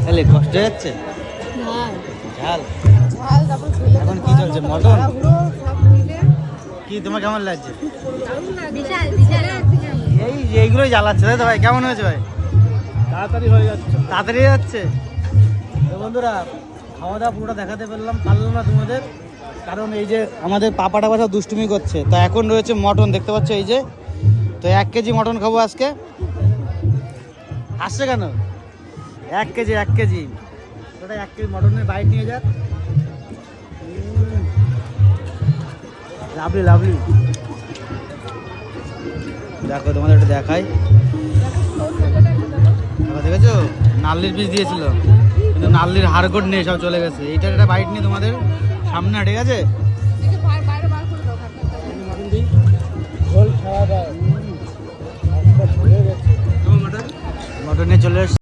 তাহলে কষ্ট হয়ে যাচ্ছে ঝাল ঝাল তারপর খেলে এখন কি চলছে মটন কি তোমার কেমন লাগছে বিশাল বিশাল এইগুলোই জ্বালাচ্ছে তাই তো ভাই কেমন হয়েছে ভাই তাড়াতাড়ি হয়ে যাচ্ছে তাড়াতাড়ি যাচ্ছে তো বন্ধুরা খাওয়া দাওয়া পুরোটা দেখাতে পারলাম না তোমাদের কারণ এই যে আমাদের পাপাটা সব দুষ্টুমি করছে তো এখন রয়েছে মটন দেখতে পাচ্ছ এই যে তো 1 কেজি মটন খাবো আজকে আসছে কেন 1 কেজি ওটা 1 কেজি মটনের বাইট নিয়ে যাক লাভলি লাভলি দেখো তোমাদের একটু দেখাই দেখেছো নাল্লির পিস দিয়েছিল কিন্তু নাল্লির হাড়গোড় নেই সব চলে গেছে এইটার একটা বাইট নিয়ে তোমাদের সামনে ঠিক আছে ঝোল খাওয়া দাওয়া মটন নিয়ে চলে এসছে